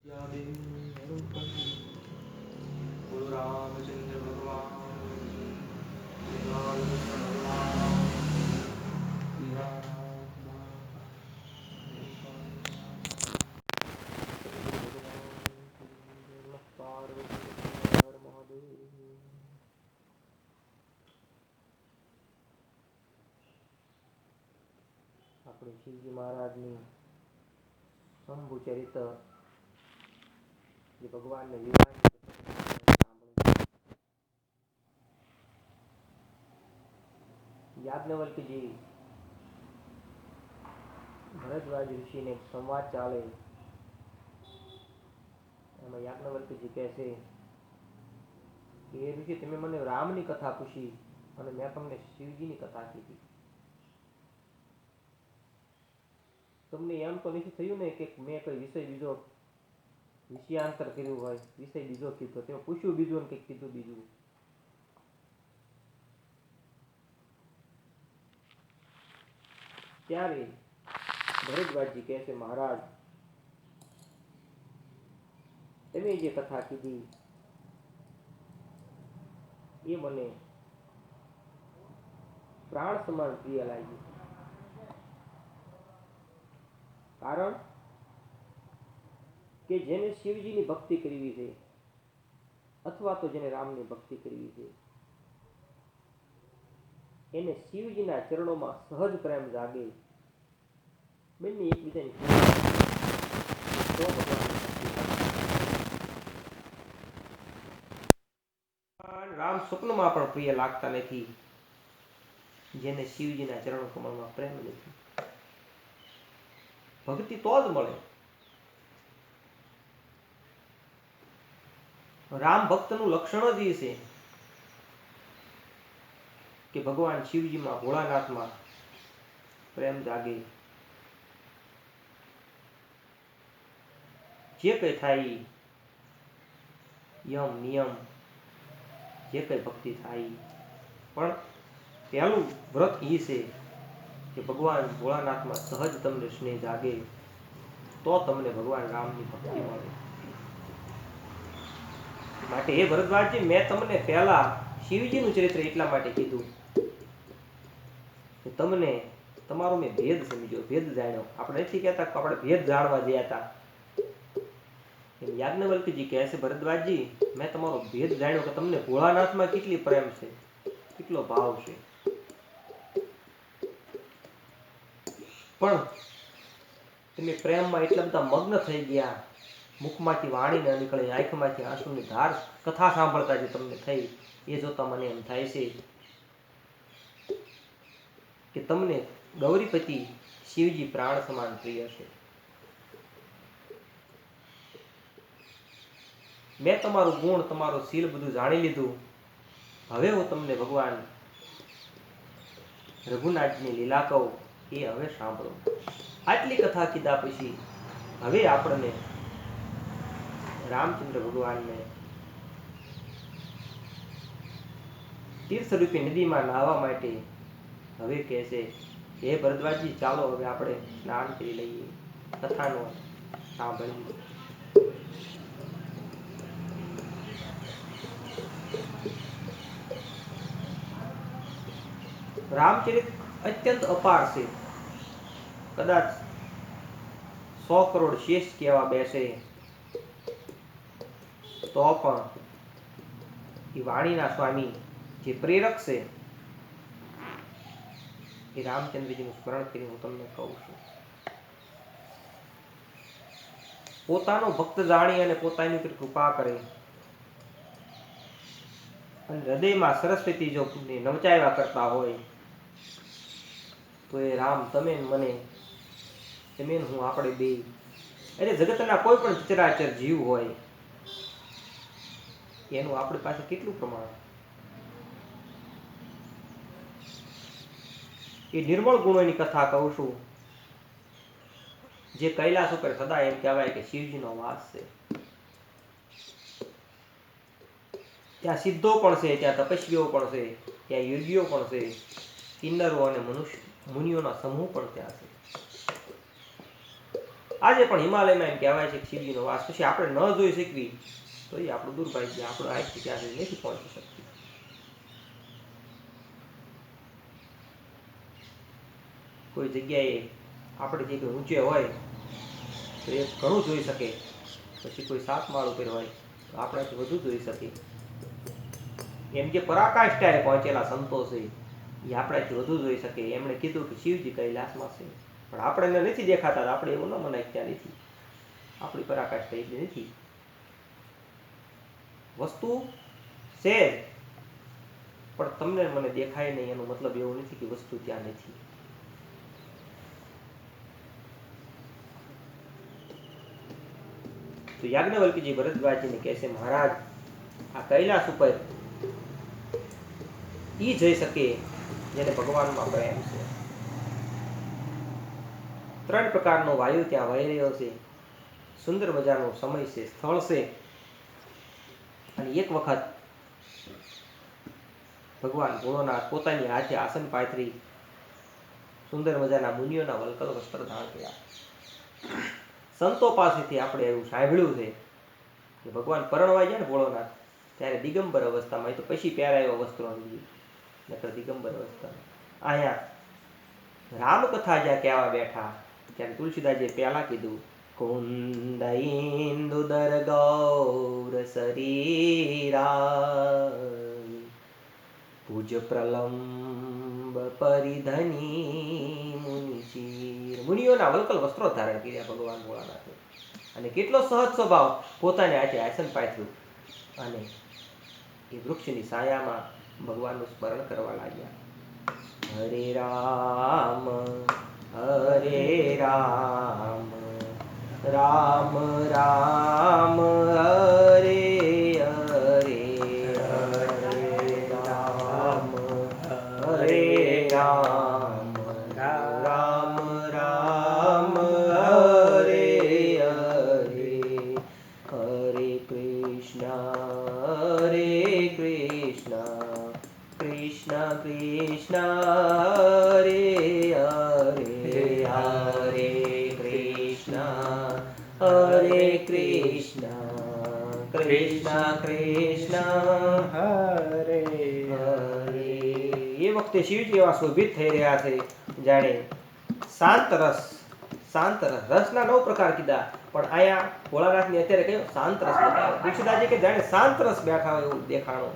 गुरु रामचंद्र भगवान આપણે શિવજી મહારાજની શંભુ ચરિત્ર જે ભગવાનને લીલાની યાજ્ઞવલ્ક્યજી ભરદ્વાજ ઋષિને સંવાદ ચાલે એમાં યાજ્ઞવલ્ક્યજી કહે છે કે એ ઋષિ તમે મને રામની કથા પૂછી અને મેં તમને શિવજીની કથા કીધી. તમને એમ તો નથી થયું ને કે મેં કોઈ વિષય બીજો વિષયાંતર કર્યું હોય, વિષય બીજો કીધો, તેમાં પૂછ્યું બીજું ને કંઈક કીધું બીજું. ત્યારે ભરદ્વાજજી કહે છે, મહારાજ તમે જે કથા કીધી એ મને પ્રાણ સમાન પ્રિય લાગી. કારણ કે જેને શિવજીની ભક્તિ કરવી છે અથવા તો જેને રામની ભક્તિ કરવી છે એને શિવજીના ચરણોમાં સહજ પ્રેમ જાગે. બંને એકબીજાની તો ભગવાન રામ સ્વપ્નમાં પણ પ્રિય લાગતા નથી જેને શિવજીના ચરણ કમળમાં પ્રેમ નથી. ભક્તિ તો જ મળે. રામ ભક્તનું લક્ષણ જ એ છે કે ભગવાન શિવજીમાં ભોળાનાથમાં પ્રેમ જાગે. જે કંઈ થાય યમ નિયમ જે કંઈ ભક્તિ થાય પણ પહેલું વ્રત એ છે કે ભગવાન ભોળાનાથમાં સહજ તમને સ્નેહ જાગે તો તમને ભગવાન રામની ભક્તિ મળે. માટે હે ભરદ્વાજજી, મેં તમને પહેલા શિવજીનું ચરિત્ર એટલા માટે કીધું કે તમને તમારો મેં ભેદ સમજ્યો, ભેદ જાણ્યો. આપણે નથી કહેતા કે આપણે ભેદ જાણવા ગયા હતા. યાજ્ઞવલ્ક્યજી કહે છે, ભરદ્વાજજી મેં તમારો ભેદ જાણ્યો કે તમને ભોળાનાથમાં કેટલી પ્રેમ છે, કેટલો ભાવ છે. પણ તમે પ્રેમમાં એટલા બધા મગ્ન થઈ ગયા, મુખમાંથી વાણી ન નીકળે, આંખમાંથી આંસુની ધાર કથા સાંભળતા જે તમને થઈ એ જોતા મને એમ થાય છે કે તમને ગૌરીપતિ શિવજી પ્રાણ સમાન પ્રિય છે. મેં તમારું ગુણ, તમારું શીલ બધું જાણી લીધું. હવે હું તમને ભગવાન રઘુનાથની લીલા કહું એ હવે સાંભળો. આટલી કથા કીધા પછી હવે આપણને રામચંદ્ર ભગવાનને તીર્થરૂપી નદીમાં નાહવા માટે હવે કહે છે, હે ભરદ્વાજજી ચાલો હવે આપણે સ્નાન કરી લઈએ, કથાનો સાંભળીએ. રામચરિત અત્યંત અપાર છે. કદાચ 100 કરોડ શેષ કહેવા બેસે તો પણ એ વાણીના સ્વામી જે પ્રેરક છે એ રામચંદ્રજીનું સ્મરણ કરી હું તમને કહું છું. પોતાનો ભક્ત જાણી અને પોતાની ઉપર કૃપા કરે અને હૃદયમાં સરસ્વતી જો નવચાવ્યા કરતા હોય તો એ રામ તમે મને, તમે હું, આપણે બે, એટલે જગતના કોઈ પણ ચરાચર જીવ હોય એનું આપણી પાસે કેટલું પ્રમાણ. એ નિર્મળ ગુણોની કથા કહું છું જે કૈલાસ ઉપર સદા એમ કહેવાય કે શિવજીનો વાસ છે. ત્યાં સિદ્ધો પણ છે, ત્યાં તપસ્વીઓ પણ છે, ત્યાં યોગીઓ પણ છે, કિન્નરો અને મનુષ્ય મુનિઓના સમૂહ પણ ત્યાં છે. આજે પણ હિમાલયમાં એમ કહેવાય છે કે શિવજીનો વાસ. પછી આપણે ન જોઈ શકવી તો એ આપણું દુર્ભાગ્ય, આપણો આંખથી ત્યાં સુધી નથી પહોંચી શકતી. કોઈ જગ્યાએ આપણે જે કોઈ ઊંચે હોય તો એ ઘણું જોઈ શકે, પછી કોઈ 7 માળ ઉપર હોય તો આપણાથી વધુ જોઈ શકે. એમ જે પરાકાષ્ઠાએ પહોંચેલા સંતો છે એ આપણાથી વધુ જોઈ શકે. એમણે કીધું કે શિવજી કૈલાસમાં છે, પણ આપણે નથી દેખાતા. આપણે એવું ન મનાય ત્યાં નથી, આપણી પરાકાષ્ઠા એટલી નથી. વસ્તુ છે પણ તમને મને દેખાય નહીં, એનો મતલબ એવો નથી કે વસ્તુ ત્યાં નથી. તો યાજ્ઞવલ્ક્યજી ભરદ્વાજજીને કહે છે, મહારાજ આ કૈલાસ ઉપર ઈ જઈ શકે જેને ભગવાનમાં પ્રેમ છે. 3 પ્રકારનો વાયુ ત્યાં વહી રહ્યો છે. સુંદર મજાનો સમય છે, સ્થળ છે. અને એક વખત ભગવાન ભોળોનાથ પોતાની હાથે આસન પાથરી સુંદર મજાના મુનિઓના વલ્કલ વસ્ત્ર ધારણ કર્યા. સંતો પાસેથી આપણે એવું સાંભળ્યું છે કે ભગવાન પરણવાઈ ગયા ને ભોળોનાથ, ત્યારે દિગંબર અવસ્થામાં, તો પછી પહેરાયો વસ્ત્રો નકર દિગંબર અવસ્થામાં. અહીંયા રામકથા જ્યાં કહેવા બેઠા ત્યારે તુલસીદાસજીએ પહેલા કીધું, કુંદ ઇન્દુદર ગૌર શરીરા પૂજ પ્રલંબ પરિધની મુનિચીર. મુનિઓના વલ્કલ વસ્ત્રો ધારણ કર્યા ભગવાન ભોળાનાથે, અને કેટલો સહજ સ્વભાવ, પોતાને હાથે આસન પાથર્યું અને એ વૃક્ષની છાયામાં ભગવાનનું સ્મરણ કરવા લાગ્યા. હરે રામ રામ રામ હરે હરે, હરે રામ રામ રામ હરે હરે, હરે કૃષ્ણ કૃષ્ણ કૃષ્ણ હરે હરે, હરે કૃષ્ણ કૃષ્ણ કૃષ્ણ હરે હરે. એ વખતે શિવજી એવા શોભિત થઈ રહ્યા છે જાણે શાંત રસ. શાંત રસના 9 પ્રકાર કીધા, પણ અહીંયા ભોળાનાથની અત્યારે કયો શાંત રસ બતાવ્યો. તુલસીદાસજી કે જાણે શાંત રસ બેઠા હોય એવું દેખાણો.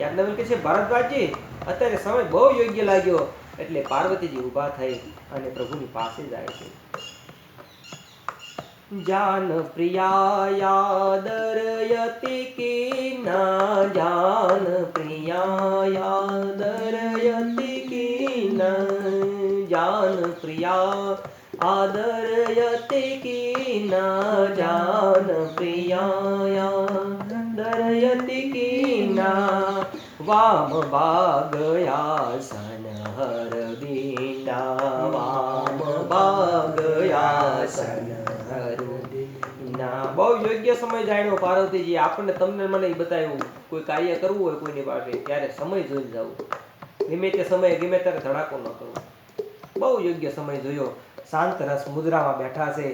યાજ્ઞવલ્ક્ય છે, ભારદ્વાજજી અત્યારે સમય બહુ યોગ્ય લાગ્યો. એટલે પાર્વતીજી ઊભા થઈ અને પ્રભુની પાસે જાય છે. જાન પ્રિયાયાદરયતિ કિના, જાન પ્રિયાયાદરયતિ કિના, જાન પ્રિયા આદરયતિ કિના, જાન પ્રિયાયાદરયતિ કિના, વામ ભાગયાસન હરદિના, વામ ભાગયાસન હરદિના. બહુ યોગ્ય સમય જાણ્યો પાર્વતીજી. આપણને તમને મને બતાવ્યું, કોઈ કાર્ય કરવું હોય કોઈની પાસે ત્યારે સમય જોઈને જવું. ગમે તે સમયે ગમે ત્યારે ધડાકો ન કરવો. બહુ યોગ્ય સમય જોયો. શાંત રસ મુદ્રામાં બેઠા છે,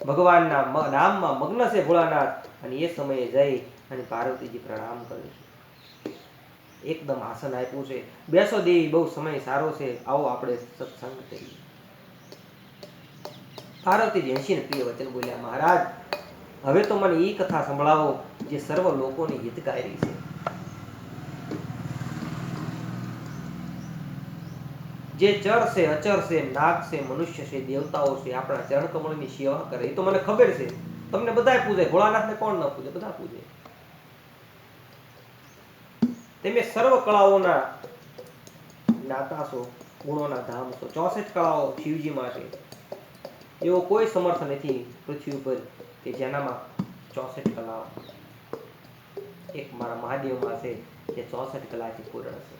ભગવાનના નામમાં મગ્ન છે ભોળાનાથ, અને એ સમયે જઈ અને પાર્વતીજી પ્રણામ કરે છે. એકદમ આસન આપ્યું છે. બેસો દેવી, બહુ સમય સારો છે, આવો આપણે સત્સંગ કરીએ. પાર્વતીજી હસીને પ્રિય વચન બોલ્યા, મહારાજ હવે તો મને એ કથા સંભળાવો જે સર્વ લોકોની હિતકારી છે. જે ચર છે, અચર છે, નાગ છે, મનુષ્ય છે, દેવતાઓ છે, આપણા ચરણ કમળની સેવા કરે, એ તો મને ખબર છે. તમને બધાય પૂજે, ભોળાનાથને કોણ ન પૂજે? બધા પૂજે. તમે સર્વ કળાઓના જ્ઞાતા છો, ગુણોના ધામ છો. 64 કળાઓ શિવજી માટે. એવો કોઈ સમર્થ નથી પૃથ્વી ઉપર કે જેનામાં 64 કલાઓ. એક મારા મહાદેવમાં છે જે 64 કલાથી પૂર્ણ છે.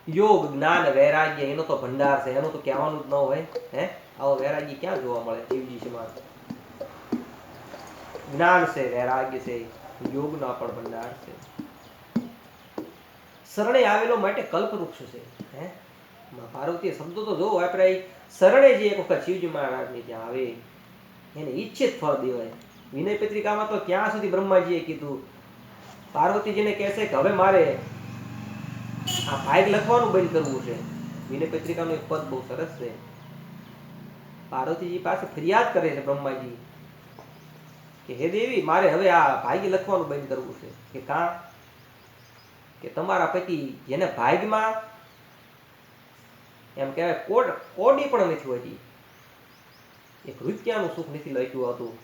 યોગ, જ્ઞાન, વૈરાગ્ય એનો તો ભંડાર છે, એનું તો કહેવાનું જ ન હોય. આવો વૈરાગ્ય ક્યાં જોવા મળે શિવજીમાં? જ્ઞાન છે, વૈરાગ્ય છે, યોગનો પણ ભંડાર છે. શરણે આવેલો માટે કલ્પવૃક્ષ છે. માં પાર્વતીય શબ્દો તો જો વાપરાય. શરણે જે એક વખત શિવજી મહારાજને ત્યાં આવે એને ઈચ્છિત ફળ દેવાય. વિનય પત્રિકામાં તો ત્યાં સુધી બ્રહ્માજીએ કીધું, પાર્વતીજીને કહેશે કે હવે મારે આ ભાગ લખવાનું બંધ કરવું છે. વિનય પત્રિકાનું એક પદ બહુ સરસ છે. પાર્વતીજી પાસે ફરિયાદ કરે છે બ્રહ્માજી કે હે દેવી, મારે હવે આ ભાગ્ય લખવાનું બંધ કરવું છે. કે કાં? કે તમારા પતિ જેને ભાગમાં એમ કહેવાય કોડી પણ નથી હોતી, એક રૂપિયાનું સુખ નથી લખ્યું હતું,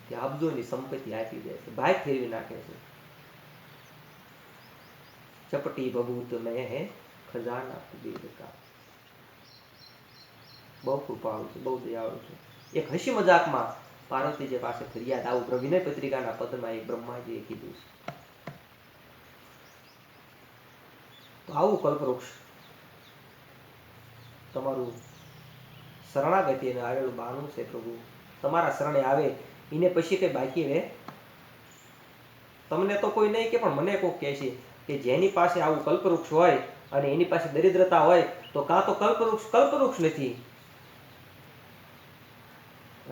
કે અબજોની સંપત્તિ આપી દે છે, ભાગ ફેરવી નાખે છે. ચપટી બબૂત મેં હે ખજાના કુબેર. બહુ કૃપાળુ છે, બહુ દયાળુ છે. એક હસી મજાકમાં પાર્વતીજી પાસે ફરિયાદ આવું વિનય પત્રિકાના પદમાં એક બ્રહ્માજીએ કીધું છે. તો આવું કલ્પવૃક્ષ તમારું શરણાગતિ અને આવેલું બાનું છે. પ્રભુ તમારા શરણે આવે એને પછી કઈ બાકી રહે? તમને તો કોઈ નહીં કે, પણ મને કોઈ કહે છે કે જેની પાસે આવું કલ્પવૃક્ષ હોય અને એની પાસે દરિદ્રતા હોય તો કાં તો કલ્પવૃક્ષ નથી,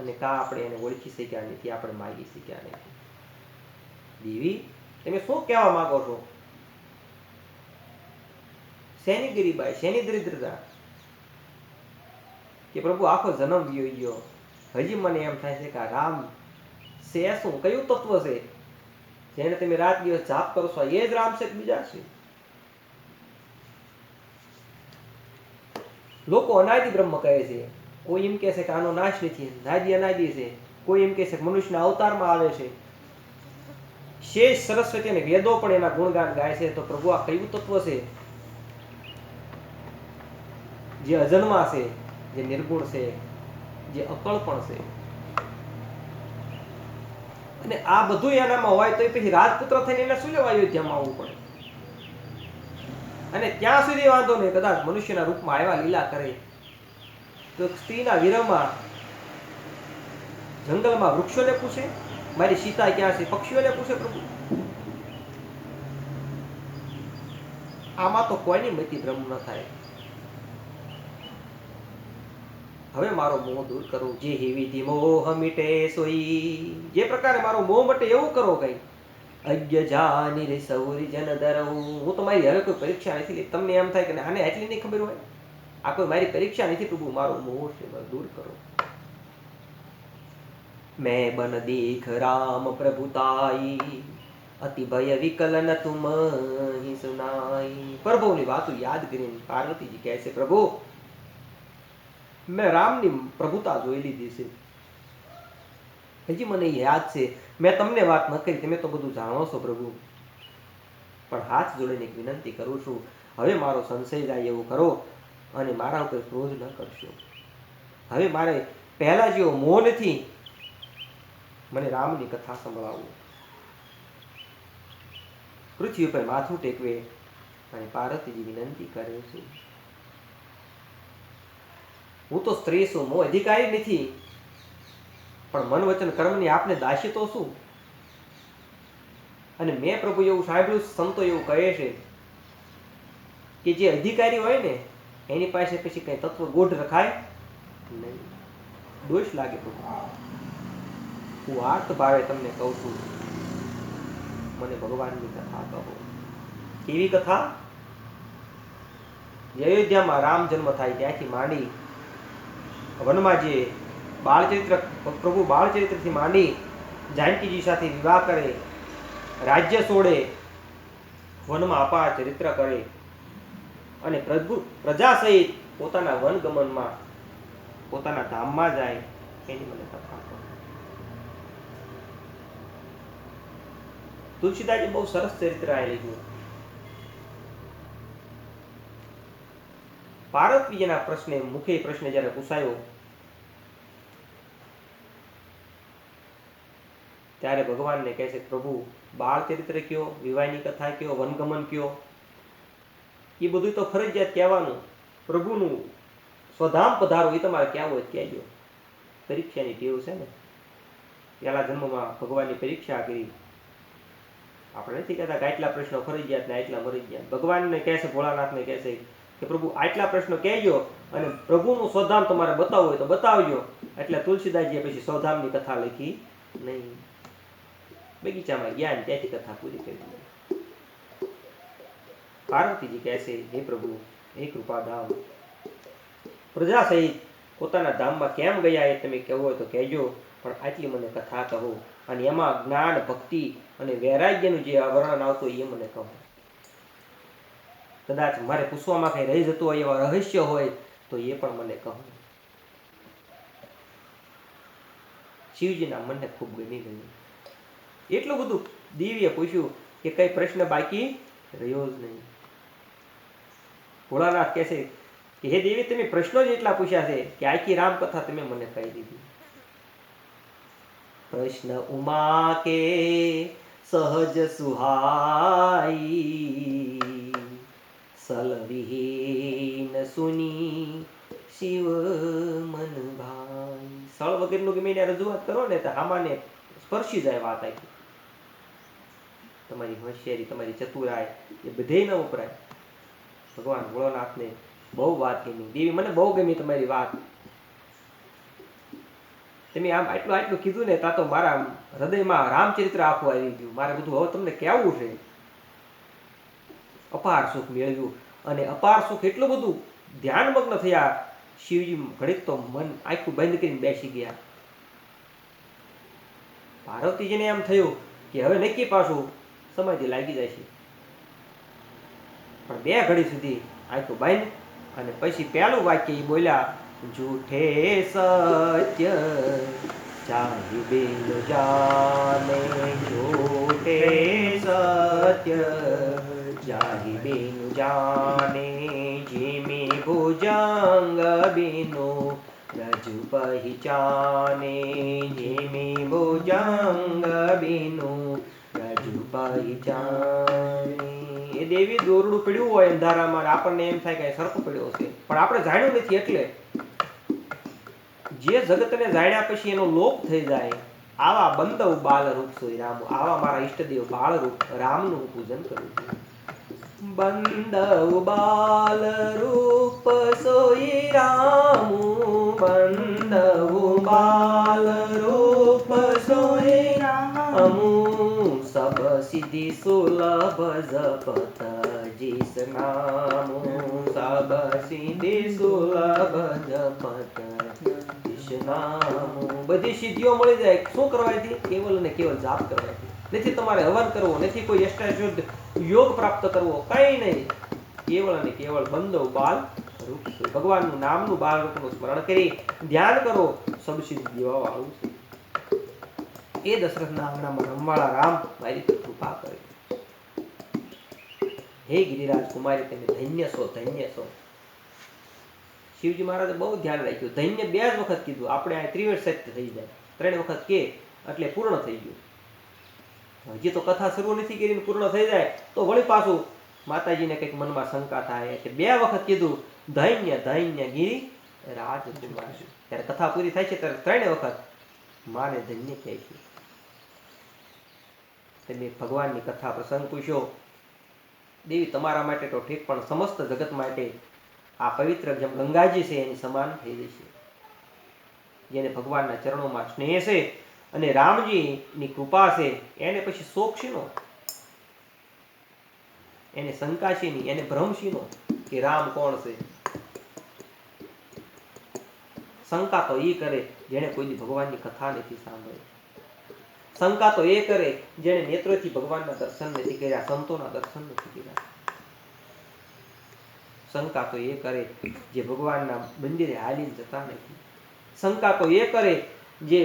અને કાં આપણે એને ઓળખી શક્યા નથી, આપણે માગી શક્યા નથી. દેવી, તમે શું કહેવા માંગો છો? શેની ગરીબાઈ, શેની દરિદ્રતા? કે પ્રભુ આખો જન્મ વયો ગયો, હજી મને એમ થાય છે કે આ રામ છે શું, કયું તત્વ છે જેને તમે રાત દિવસ જાપ કરો છો, એ જ રામ છે કે બીજા છે? લોકો અનાદિ બ્રહ્મ કહે છે. કોઈ એમ કહે છે કે આનો નાશ નથી, નાદી અનાદિ છે. કોઈ એમ કહે છે કે મનુષ્યના અવતારમાં આવે છે. શેષ સરસ્વતી અને વેદો પણ એના ગુણગાન ગાય છે. તો પ્રભુ આ કયું તત્વ છે જે અજન્મા છે, જે નિર્ગુણ છે, જે અકળ પણ છે? અને આ બધું એનામાં હોય તો પછી રાજપુત્ર થઈને એને શું લેવા અયોધ્યામાં આવવું પડે? અને ત્યાં સુધી વાંધો નહીં, કદાચ મનુષ્યના રૂપમાં આવ્યા લીલા કરે તો સ્ત્રીના વિરહમાં જંગલમાં વૃક્ષોને પૂછે મારી સીતા ક્યાં છે, પક્ષીઓને પૂછે પ્રભુ? આમાં તો કોઈની મતિ ભ્રમ ન થાય. હવે મારો મોહ દૂર કરો. જે વિધિ મોહ મીટે સોઈ, જે પ્રકારે મારો મોહ મટે એવું કરો કઈ. અજ્ઞ જાની રે સૌરી જન દરવું. હું તમારી હવે કોઈ પરીક્ષા નથી. તમને એમ થાય કે આને એટલી નહીં ખબર હોય, આ કોઈ મારી પરીક્ષા નથી. પ્રભુ મારો મોહ છે, દૂર કરો. મેં બન દેખ રામ પ્રભુતાઈ, અતિ ભય વિકલન તુમ હી સુનાઈ. પ્રભુની વાતો યાદ કરીને પાર્વતીજી કહે છે, પ્રભુ મેં રામની પ્રભુતા જોઈ લીધી છે, હજી મને યાદ છે. મેં તમને વાત ન કરી, તમે તો બધું જાણો છો પ્રભુ, પણ હાથ જોડીને એક વિનંતી કરું છું, હવે મારો સંશય જાય એવું કરો અને મારા ઉપર ક્રોધ ન કરશો. હવે મારે પહેલા જેવો મોહ નથી, મને રામની કથા સંભળાવો. પૃથ્વી ઉપર માથું ટેકવે અને પાર્વતીજી વિનંતી કરે છે, હું તો સ્ત્રી છું, હું અધિકારી નથી, પણ મન વચન કર્મની આપને દાસી તો શું? અને મેં પ્રભુ એવું સાંભળ્યું, સંતો એવું કહે છે કે જે અધિકારી હોય ને એની પાસે પછી કઈ તત્વ ગોઢ રખાય નહીં, દોષ લાગે. પ્રભુ હું આર્ત ભાવે તમને કહું છું, મને ભગવાનની કથા કહો. કેવી કથા? અયોધ્યામાં રામ જન્મ થાય ત્યાંથી માંડી વનમાં જે બાળચરિત્ર, પ્રભુ બાળચરિત્રથી માંડી જાનકીજી સાથે વિવાહ કરે, રાજ્ય છોડે, વનમાં અપાર ચરિત્ર કરે અને પ્રજા સહિત પોતાના વનગમનમાં પોતાના ધામમાં જાય, એની મને કથા કહો. તુલસીદાસજી બહુ સરસ ચરિત્ર આ લખ્યું. પાર્વતીજીના પ્રશ્ને મુખે પ્રશ્ન જ્યારે પૂછાયો ત્યારે ભગવાનને કહે છે, પ્રભુ બાળ ચરિત્ર કયો, વિવાહની કથા કયો, વનગમન કયો, એ બધું તો ફરજિયાત કહેવાનું. પ્રભુનું સ્વધામ પધારો એ તમારે કહેવું હોય કહેજો. પરીક્ષાની ટેવ છે ને, પહેલા જન્મમાં ભગવાનની પરીક્ષા કરી, આપણે નથી કહેતા કે આટલા પ્રશ્નો ફરજિયાત ને આટલા મરી ગયા. ભગવાનને કહેશે, ભોળાનાથને કહેશે કે પ્રભુ આટલા પ્રશ્નો કહેજો અને પ્રભુનું સ્વધામ તમારે બતાવવું હોય તો બતાવજો. એટલે તુલસીદાસજીએ પછી સ્વધામની કથા લખી નહીં. બગીચામાં ગયા ને ત્યાંથી કથા પૂરી કરી. પાર્વતીજી કહેશે, હે પ્રભુ, હે કૃપાધામ, પ્રજા સહિત પોતાના ધામમાં કેમ ગયા એ તમે કહેવું હોય તો કહેજો, પણ આટલી મને કથા કહો અને એમાં જ્ઞાન, ભક્તિ અને વૈરાગ્યનું જે વર્ણન આવતું હોય એ મને કહો. કદાચ મારે પૂછવામાં કઈ રહી જતું હોય, એવા રહસ્ય હોય તો એ પણ મને કહો. શિવજીના મનને ખૂબ ગમી ગયું. એટલું બધું દેવીએ પૂછ્યું કે કઈ પ્રશ્ન બાકી રહ્યો જ નહીં. ભોળાનાથ કહેશે કે હે દેવી, તમે પ્રશ્નો જ એટલા પૂછ્યા છે કે આખી રામકથા તમે મને કહી દીધી. પ્રશ્ન ઉમા કે સહજ સુહાઈ, સલવિહીન સુની શિવ મન ભાઈ. સળ વગેરેનું ગમે એને રજૂઆત કરો ને તો આમાંને સ્પર્શી જાય વાત આખી. તમારી હોશિયારી, તમારી ચતુરાઈ એ બધે ન વપરાય. ભગવાન ભોળાનાથને બહુ વાત ગમી. દેવી, મને બહુ ગમી તમારી વાત. તમે આમ આટલું કીધું ને ત્યાં તો મારા હૃદયમાં રામચરિત્ર આખું આવી ગયું. મારે બધું હવે તમને કહેવું છે. અપાર સુખ મેળવ્યું અને અપાર સુખ એટલું બધું ધ્યાનમગ્ન થયા. શિવજી ઘડીક તો મન આખું બંધ કરીને બેસી ગયા. પાર્વતીજીને એમ થયું કે હવે નક્કી પાછું સમાધિ લાગી જાય છે, પણ બે ઘડી સુધી આખું બંધ અને પછી પહેલું વાક્ય એ બોલ્યા, જૂઠે સત્ય ચાહિબે ન જાને, જૂઠે સત્ય ચાહિબે ન જાને, જીમે ભુજંગ બિનો રજુ પહેચાને, જીમે ભુજંગ બિનો રજુ પહેચાને. એ દેવી દોરડું પડ્યું હોય અંધારામાં, આપણને એમ થાય કે સર્પ પડ્યો છે, પણ આપણે જાણ્યું નથી. એટલે જે જગતને જાણ્યા પછી એનો લોપ થઈ જાય, આવા બંદવ બાલ રૂપ સોય રામ. આવા મારા ઈષ્ટદેવ બાળ રૂપ રામનું પૂજન કરું છું. બંદવ બાલ રૂપ સોય રામ, બંદવ બાલ રૂપ સોય રામ, સબ સિદ્ધિ સુલભ જપત જીસ નામ, સબ સિદ્ધિ સુલભ જપત જીસ નામ. બધી સિદ્ધિઓ મળી જાય. શું કરવાથી? કેવલ અને કેવલ જાપ કરવાથી. નથી તમારે હવન કરવો, નથી કોઈ અષ્ટાશુદ્ધ યોગ પ્રાપ્ત કરવો, કઈ નહીં. કેવળ અને કેવળ બંદવ બાલ રૂપ ભગવાનનું નામનું બાલ રૂપનું સ્મરણ કરી ધ્યાન કરો. સબ સિદ્ધિ દેવા વાળું છે. એ દશરથના આંગણામાં રમવાળા રામ મારી કૃપા કરે. હે ગિરિરાજ કુમારી, તમે ધન્ય છો, ધન્ય છો. શિવજી મહારાજે બહુ ધ્યાન રાખ્યું. ધન્ય બે જ વખત કીધું. આપણે આ ત્રિવેદ સત્ય થઈ જાય, 3 વખત કે એટલે પૂર્ણ થઈ ગયું. હજી તો કથા શરૂ નથી કરીને પૂર્ણ થઈ જાય તો વળી પાછું માતાજીને કંઈક મનમાં શંકા થાય એટલે 2 વખત કીધું, ધન્ય ધન્ય ગિરિ રાજ કુમાર. ત્યારે કથા પૂરી થાય છે ત્યારે 3 વખત માને ધન્ય કહે છે. તમે ભગવાનની કથા પ્રસંગ પૂછ્યો. દેવી, તમારા માટે તો ઠીક, પણ સમસ્ત જગત માટે આ પવિત્ર જેમ ગંગાજી છે એની સમાન થઈ જશે. જેને ભગવાનના ચરણોમાં સ્નેહ છે અને રામજીની કૃપા છે, એને પછી શોક શીનો, એને શંકા શીની, એને ભ્રમ શીનો કે રામ કોણ છે. શંકા તો એ કરે જેને કોઈ ભગવાનની કથા નથી સાંભળી. શંકા તો એ કરે જેને નેત્રોથી ભગવાનના દર્શન નથી કર્યા, સંતોના દર્શન નથી કર્યા. શંકા તો એ કરે જે ભગવાનના મંદિરે હાલીને જતા નથી. શંકા તો એ કરે જે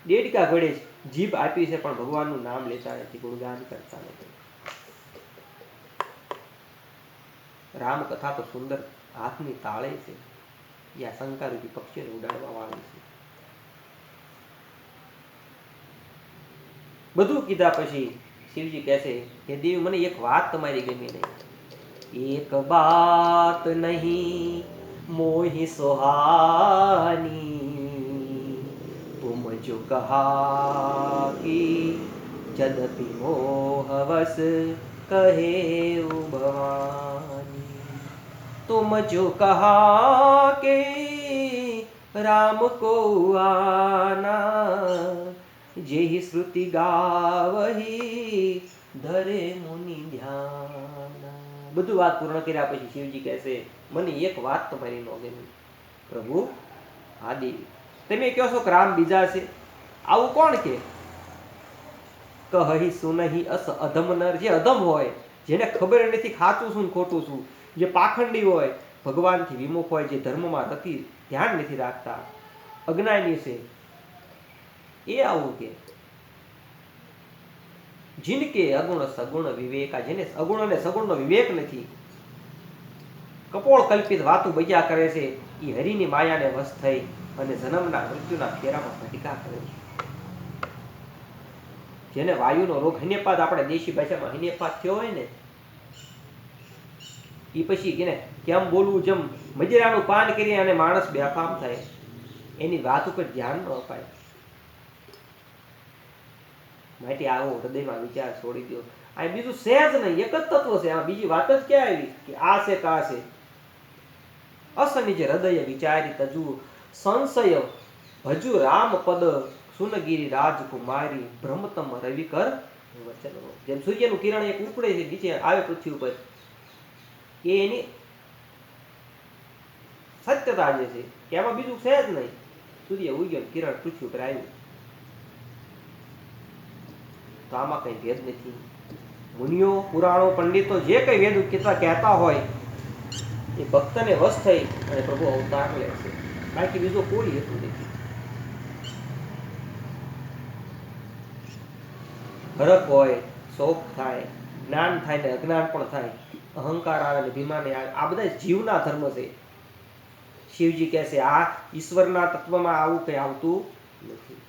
દેડકા ઘડે જીભ આપી છે પણ ભગવાનનું નામ લેતા નથી, ગુણગાન કરતા નથી. રામ કથા તો સુંદર હાથની તાળે છે. યા શંકારૂપી પક્ષીને ઉડાડવા વાળી છે. બધું કીધા પછી શિવજી કહે છે કે દેવી, મને એક વાત તમારી ગમી નહીં. એક બાત નહીં મોહી સુહાની, तुम जो कहा कि जदपि मोहवश कहे भवानी। तुम जो कहा के राम को आना, जेहि श्रुति गावही धरे मुनि ધ્યાન। બધું વાત પૂર્ણ કર્યા પછી શિવજી કહેશે મને એક વાત તમારી નો ગમી પ્રભુ આદિ તમે કહો છો કે રામ બીજા છે, આવું કોણ કે કહી સુનહી અસ અધમ નર, જે અધમ હોય, જેને ખબર નથી ખાતું શું ખોટું શું, જે પાખંડી હોય, ભગવાનથી વિમુખ હોય, જે ધર્મમાં નથી ધ્યાન નથી રાખતા, અજ્ઞાની છે, એ આવું કે जिनके अगुण सगुण विवेक, जेने अगुण ने सगुण नो विवेक नहीं, कपोल कल्पित वातु बज्या करे छे, ई हरिनी माया ने वश थई अने जन्मना मृत्युना फेरामां भटका करे छे। जेने वायुनो रोग हन्यपात आपणे देशी भाषामां हन्यपात थयो होय ने, ई पछी केने केम बोलવું, જેમ મજેરાનું પાન કરી અને માણસ બેફામ થાય, એની વાત ઉપર ધ્યાન ન અપાય। માટે આવો હૃદયમાં વિચાર છોડી દો। આ બીજું છે જ નહીં, એક જ તત્વ છે, આ બીજી વાત જ ક્યાં આવી કે આ છે કા છે। અસનિજ હૃદય વિચારી તજુ, સંશય ભજુ રામ પદ, સુનગીરી રાજકુમારી, ભ્રમતમ રવિકર વચન। જેમ સૂર્યનું કિરણ એક ઉપડે છે, નીચે આવે પૃથ્વી ઉપર, એ એની સત્યતા જે છે કે આમાં બીજું છે જ નહીં। સૂર્ય ઉગ્યો, કિરણ પૃથ્વી ઉપર આવ્યું, તો આમાં કઈ ભેદ નથી। મુનિઓ, પુરાણો, પંડિતો જે કઈ વેદ કહેતા હોય એ ભક્તને વશ થઈ અને પ્રભુ અવતાર લે છે, બાકી બીજો કોઈ હેતુ નથી। હરખ હોય, શોક થાય, જ્ઞાન થાય ને અજ્ઞાન પણ થાય, અહંકાર આવે ને અભિમાન આવે, આ બધા જીવના ધર્મ છે। શિવજી કહે છે આ ઈશ્વરના તત્વમાં આવું કઈ આવતું નથી।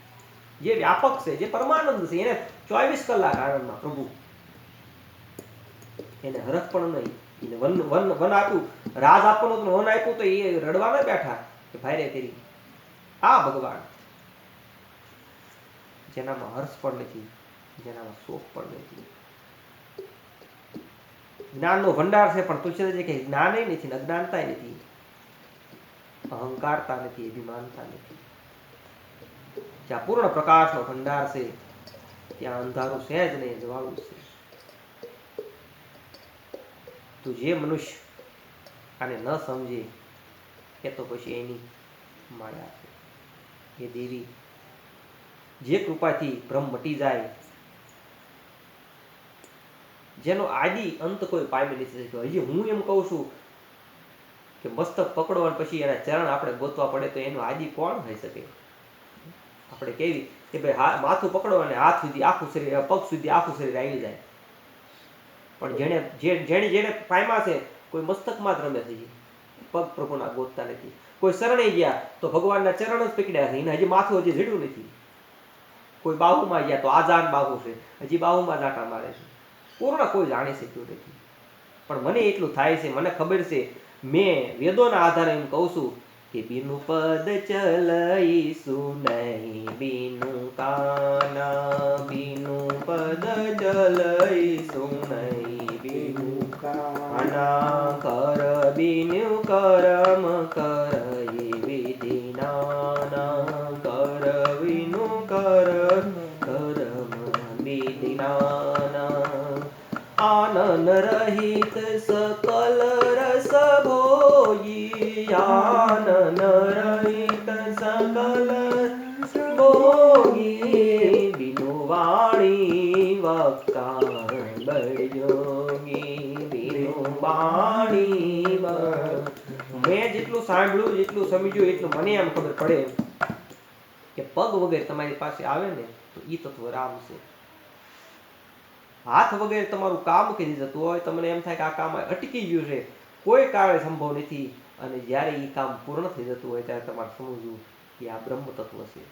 જે વ્યાપક છે, જે પરમાનંદ છે, એને 24 કલાક આનંદમાં પ્રભુ, એને હરખ પણ નહીં। એને વન આપ્યું, રાજ આપવાનું હતું, વન આપ્યું તો એ રડવા ન બેઠા કે ભાઈ રે કરી। આ ભગવાન જેનામાં હર્ષ પણ નથી, જેનામાં શોક પણ નથી, જ્ઞાનનો ભંડાર છે પણ તુચ્છ છે કે જ્ઞાન નથી ને અજ્ઞાનતા નથી, અહંકારતા નથી, અભિમાનતા નથી। જ્યાં પૂર્ણ પ્રકાશનો ભંડાર છે ત્યાં અંધારું છે જ નહીં, જવાળું છે। તો જે મનુષ્ય આને ન સમજે એ તો પછી એની માયા છે। એ દેવી જે કૃપાથી બ્રહ્મ મટી જાય, જેનો આદિ અંત કોઈ પામી નથી શક્યો। હજી હું એમ કહું છું કે મસ્તક પકડો અને પછી એના ચરણ આપણે ગોતવા પડે તો એનો આદિ કોણ હોઈ શકે? આપણે કેવી કે ભાઈ માથું પકડો અને હાથ સુધી આખું શરીર, પગ સુધી આખું શરીર આવી જાય, પણ જેણે જેણે પામ્યા છે કોઈ મસ્તકમાં જ રમે છે, પગ પ્રભુના ગોતતા નથી। કોઈ શરણે ગયા તો ભગવાનના ચરણ જ પકડ્યા છે, એને હજી માથું હજી જડ્યું નથી। કોઈ બાહુમાં ગયા તો આઝાદ બાહુ છે, હજી બાહુમાં જાટા મારે છે। પૂર્ણ કોઈ જાણી શક્યું નથી। પણ મને એટલું થાય છે, મને ખબર છે, મેં વેદોના આધારે એમ કહું છું કે બીનું પદ ચલઈશુ નહીં, બીનું કાના, બીનું પદ ચલઈશુ નહીં, બીનું કાના, કર બીનું કરમ કરઈ વિધિ નાના, કર બીનું કરમ વિધિ નાના, આનંદ રહિત સકલ રસ ભોગી, આનંદ રહિત સકલ ભોગી, બિનુ વાણી વક્તા બળયોગી, બિનુ વાણી। મેં જેટલું સાંભળ્યું, જેટલું સમજ્યું, એટલું મને એમ ખબર પડે કે પગ વગર તમારી પાસે આવે ને તો ઈ તત્વ રામ છે। હાથ વગેરે તમારું કામ કરી જતું હોય, તમને એમ થાય કે આ કામ અટકી ગયું છે, કોઈ કારણે સંભવ નથી, અને જ્યારે એ કામ પૂર્ણ થઈ જતું હોય ત્યારે તમારે સમજવું કે આ બ્રહ્મ તત્વ છે।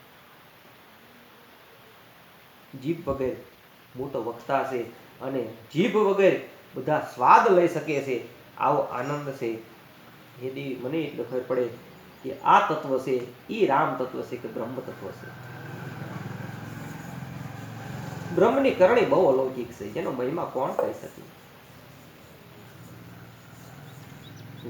જીભ વગર મોટો વક્તા છે, અને જીભ વગર બધા સ્વાદ લઈ શકે છે, આવો આનંદ છે। એ દેવી મને એટલે ખબર પડે કે આ તત્વ છે એ રામ તત્વ છે કે બ્રહ્મ તત્વ છે। બ્રહ્મની કરણી બહુ અલૌકિક છે, જેનો મહિમા કોણ કહી શકે.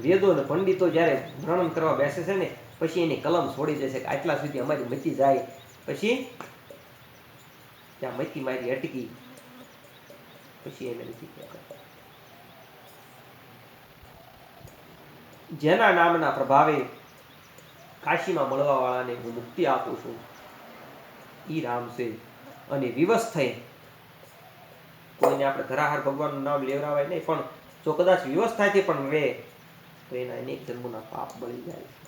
વેદો અને પંડિતો જ્યારે વર્ણન કરવા બેસે છે ને, પછી એની કલમ છોડી દેશે કે આટલા સુધી અમારી મતી જાય, પછી ત્યાં મતી મારી અટકી, પછી એને નથી કહેતા. જેના નામના પ્રભાવે કાશીમાં મળવા વાળાને હું મુક્તિ આપું છું, ઈ રામ છે. અને વિવશ થઈ કોઈને આપણે ધરાહાર ભગવાનનું નામ લેવડાવાય નહીં, પણ જો કદાચ વિવશ થાય પણ વે તો એના અનેક જન્મોના પાપ બળી જાય છે.